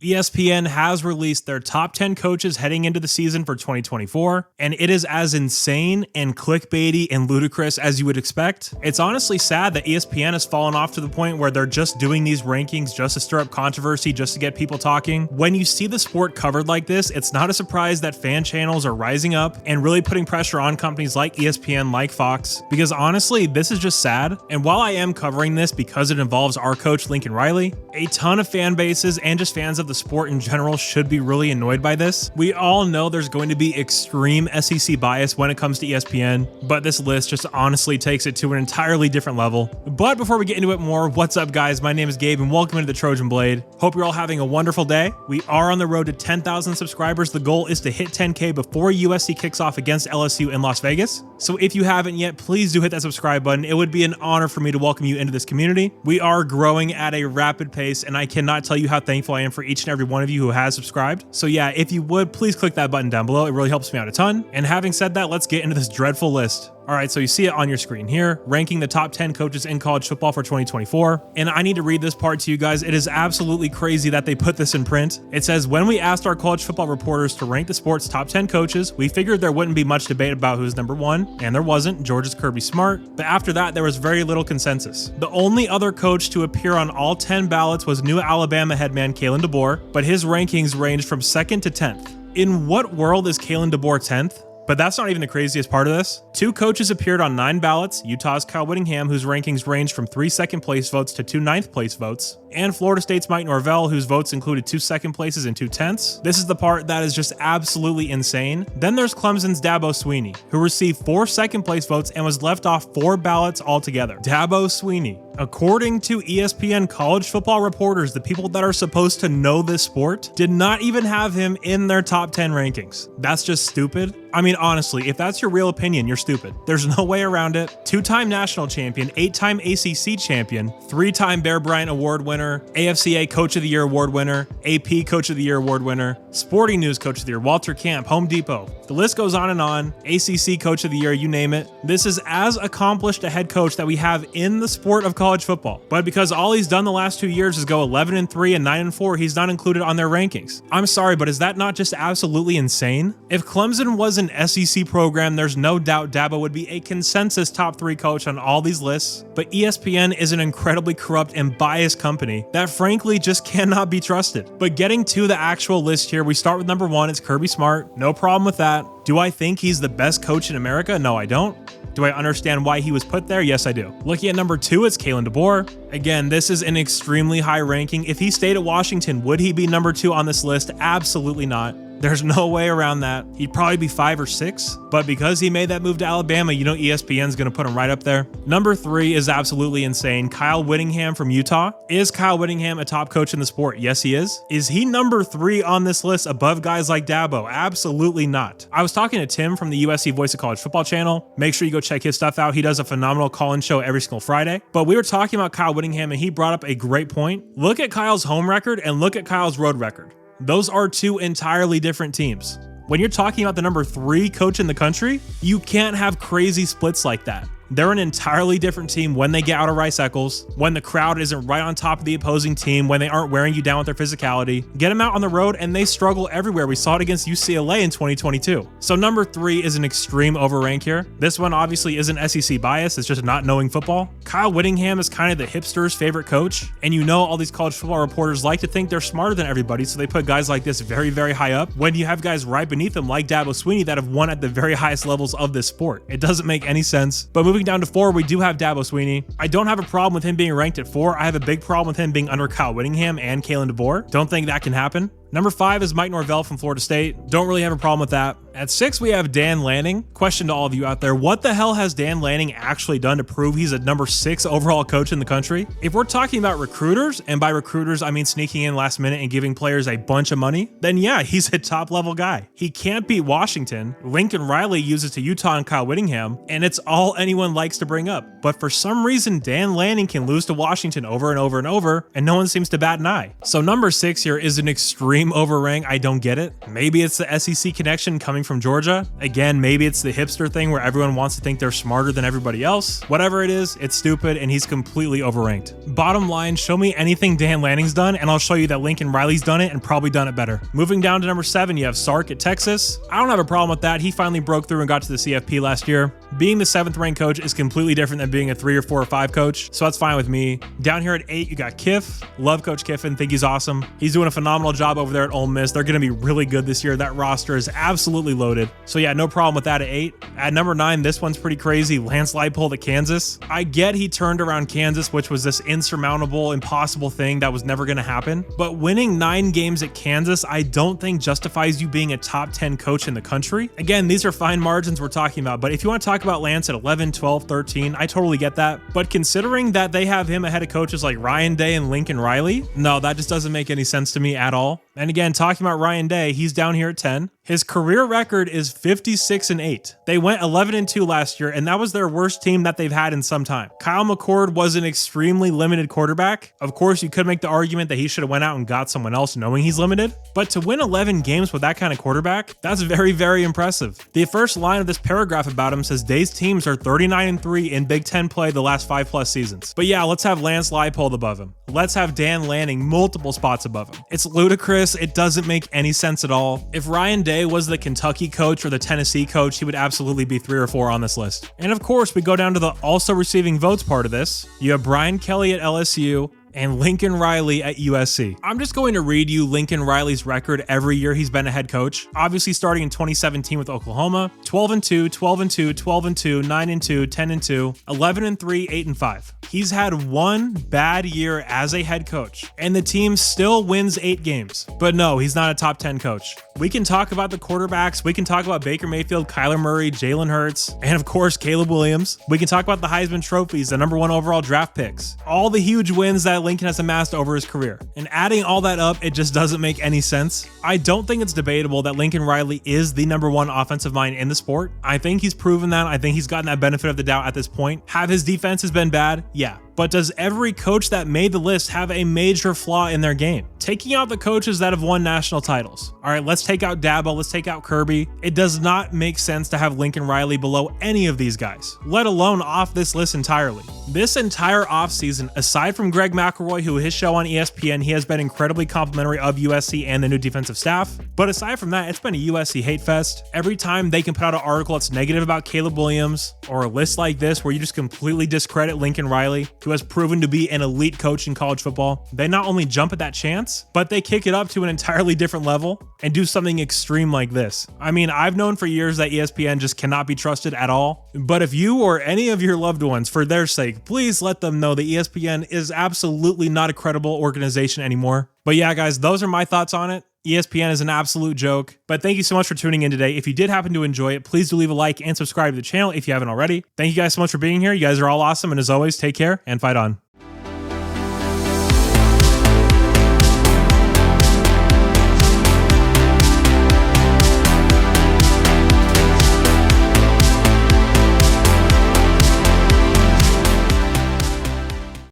ESPN has released their top 10 coaches heading into the season for 2024, and it is as insane and clickbaity and ludicrous as you would expect. It's honestly sad that ESPN has fallen off to the point where they're just doing these rankings just to stir up controversy, just to get people talking. When you see the sport covered like this, it's not a surprise that fan channels are rising up and really putting pressure on companies like ESPN, like Fox, because honestly, this is just sad. And while I am covering this because it involves our coach, Lincoln Riley, a ton of fan bases and just fans of the sport in general should be really annoyed by this. We all know there's going to be extreme SEC bias when it comes to ESPN, but this list just honestly takes it to an entirely different level. But before we get into it more, what's up guys? My name is Gabe and welcome into the Trojan Blade. Hope you're all having a wonderful day. We are on the road to 10,000 subscribers. The goal is to hit 10K before USC kicks off against LSU in Las Vegas. So if you haven't yet, please do hit that subscribe button. It would be an honor for me to welcome you into this community. We are growing at a rapid pace and I cannot tell you how thankful I am for each and every one of you who has subscribed. So yeah, if you would, please click that button down below. It really helps me out a ton. And having said that, let's get into this dreadful list. All right, so you see it on your screen here, ranking the top 10 coaches in college football for 2024. And I need to read this part to you guys. It is absolutely crazy that they put this in print. It says, when we asked our college football reporters to rank the sport's top 10 coaches, we figured there wouldn't be much debate about who's number one, and there wasn't. Georgia's Kirby Smart. But after that, there was very little consensus. The only other coach to appear on all 10 ballots was new Alabama head man Kalen DeBoer, but his rankings ranged from 2nd to 10th. In what world is Kalen DeBoer 10th? But that's not even the craziest part of this. 2 coaches appeared on 9 ballots, Utah's Kyle Whittingham, whose rankings ranged from 3 second place votes to 2 ninth place votes, and Florida State's Mike Norvell, whose votes included 2 second places and 2 tenths. This is the part that is just absolutely insane. Then there's Clemson's Dabo Swinney, who received 4 second place votes and was left off 4 ballots altogether. Dabo Swinney. According to ESPN college football reporters, the people that are supposed to know this sport did not even have him in their top 10 rankings. That's just stupid. I mean, honestly, if that's your real opinion, you're stupid. There's no way around it. 2-time national champion, 8-time ACC champion, 3-time Bear Bryant Award winner, AFCA Coach of the Year Award winner, AP Coach of the Year Award winner, Sporting News Coach of the Year, Walter Camp, Home Depot. The list goes on and on. ACC Coach of the Year, you name it. This is as accomplished a head coach that we have in the sport of college football. But because all he's done the last 2 years is go 11-3 and 9-4, he's not included on their rankings. I'm sorry, but is that not just absolutely insane? If Clemson was an SEC program, there's no doubt Dabo would be a consensus top 3 coach on all these lists, but ESPN is an incredibly corrupt and biased company that frankly just cannot be trusted. But getting to the actual list here, we start with number 1, it's Kirby Smart. No problem with that. Do I think he's the best coach in America? No, I don't. Do I understand why he was put there? Yes, I do. Looking at number 2, it's Kalen DeBoer. Again, this is an extremely high ranking. If he stayed at Washington, would he be number 2 on this list? Absolutely not. There's no way around that. He'd probably be 5 or 6, but because he made that move to Alabama, you know ESPN's gonna put him right up there. Number 3 is absolutely insane. Kyle Whittingham from Utah. Is Kyle Whittingham a top coach in the sport? Yes, he is. Is he number 3 on this list above guys like Dabo? Absolutely not. I was talking to Tim from the USC Voice of College Football channel. Make sure you go check his stuff out. He does a phenomenal call-in show every single Friday. But we were talking about Kyle Whittingham and he brought up a great point. Look at Kyle's home record and look at Kyle's road record. Those are 2 entirely different teams. When you're talking about the number 3 coach in the country, you can't have crazy splits like that. They're an entirely different team when they get out of Rice-Eccles, when the crowd isn't right on top of the opposing team, when they aren't wearing you down with their physicality. Get them out on the road and they struggle everywhere. We saw it against UCLA in 2022. So number 3 is an extreme overrank here. This one obviously isn't SEC bias, it's just not knowing football. Kyle Whittingham is kind of the hipster's favorite coach, and you know all these college football reporters like to think they're smarter than everybody, so they put guys like this very, very high up when you have guys right beneath them like Dabo Swinney that have won at the very highest levels of this sport. It doesn't make any sense. But moving down to 4, we do have Dabo Swinney. I don't have a problem with him being ranked at 4. I have a big problem with him being under Kyle Whittingham and Kalen DeBoer. Don't think that can happen. Number 5 is Mike Norvell from Florida State. Don't really have a problem with that. At 6, we have Dan Lanning. Question to all of you out there, what the hell has Dan Lanning actually done to prove he's a number 6 overall coach in the country? If we're talking about recruiters, and by recruiters I mean sneaking in last minute and giving players a bunch of money, then yeah, he's a top level guy. He can't beat Washington. Lincoln Riley uses to Utah and Kyle Whittingham, and it's all anyone likes to bring up. But for some reason, Dan Lanning can lose to Washington over and over and over, and no one seems to bat an eye. So number 6 here is an extreme extreme overrank. I don't get it. Maybe it's the SEC connection coming from Georgia. Again, maybe it's the hipster thing where everyone wants to think they're smarter than everybody else. Whatever it is, it's stupid and he's completely overranked. Bottom line, show me anything Dan Lanning's done and I'll show you that Lincoln Riley's done it and probably done it better. Moving down to number 7, you have Sark at Texas. I don't have a problem with that. He finally broke through and got to the CFP last year. Being the 7th ranked coach is completely different than being a 3 or 4 or 5 coach, so that's fine with me. Down here at 8, you got Kiff. Love Coach Kiffin, think he's awesome. He's doing a phenomenal job over there at Ole Miss. They're going to be really good this year. That roster is absolutely loaded. So yeah, no problem with that at 8. At number 9, this one's pretty crazy. Lance Leipold at Kansas. I get he turned around Kansas, which was this insurmountable, impossible thing that was never going to happen. But winning 9 games at Kansas, I don't think justifies you being a top 10 coach in the country. Again, these are fine margins we're talking about, but if you want to talk about Lance at 11, 12, 13, I totally get that. But considering that they have him ahead of coaches like Ryan Day and Lincoln Riley, no, that just doesn't make any sense to me at all. And again, talking about Ryan Day, he's down here at 10. His career record is 56-8. They went 11-2 last year, and that was their worst team that they've had in some time. Kyle McCord was an extremely limited quarterback. Of course, you could make the argument that he should have went out and got someone else knowing he's limited, but to win 11 games with that kind of quarterback, that's very, very impressive. The first line of this paragraph about him says Day's teams are 39-3 in Big Ten play the last 5+ seasons. But yeah, let's have Lance Leipold above him. Let's have Dan Lanning multiple spots above him. It's ludicrous. It doesn't make any sense at all. If Ryan Day was the Kentucky coach or the Tennessee coach, he would absolutely be 3 or 4 on this list. And of course, we go down to the also receiving votes part of this. You have Brian Kelly at LSU and Lincoln Riley at USC. I'm just going to read you Lincoln Riley's record every year he's been a head coach. Obviously starting in 2017 with Oklahoma, 12-2, 12-2, 12-2, 9-2, 10-2, 11-3, 8-5. He's had one bad year as a head coach, and the team still wins 8 games. But no, he's not a top 10 coach. We can talk about the quarterbacks. We can talk about Baker Mayfield, Kyler Murray, Jalen Hurts, and of course, Caleb Williams. We can talk about the Heisman trophies, the number 1 overall draft picks, all the huge wins that Lincoln has amassed over his career. And adding all that up, it just doesn't make any sense. I don't think it's debatable that Lincoln Riley is the number 1 offensive mind in the sport. I think he's proven that. I think he's gotten that benefit of the doubt at this point. Have his defenses been bad? Yeah. But does every coach that made the list have a major flaw in their game? Taking out the coaches that have won national titles. All right, let's take out Dabo, let's take out Kirby. It does not make sense to have Lincoln Riley below any of these guys, let alone off this list entirely. This entire offseason, aside from Greg McElroy, who his show on ESPN, he has been incredibly complimentary of USC and the new defensive staff. But aside from that, it's been a USC hate fest. Every time they can put out an article that's negative about Caleb Williams or a list like this where you just completely discredit Lincoln Riley, who has proven to be an elite coach in college football, they not only jump at that chance, but they kick it up to an entirely different level and do something extreme like this. I mean, I've known for years that ESPN just cannot be trusted at all, but if you or any of your loved ones, for their sake, please let them know that ESPN is absolutely not a credible organization anymore. But yeah, guys, those are my thoughts on it. ESPN is an absolute joke, but thank you so much for tuning in today. If you did happen to enjoy it, please do leave a like and subscribe to the channel if you haven't already. Thank you guys so much for being here. You guys are all awesome, and as always, take care and fight on.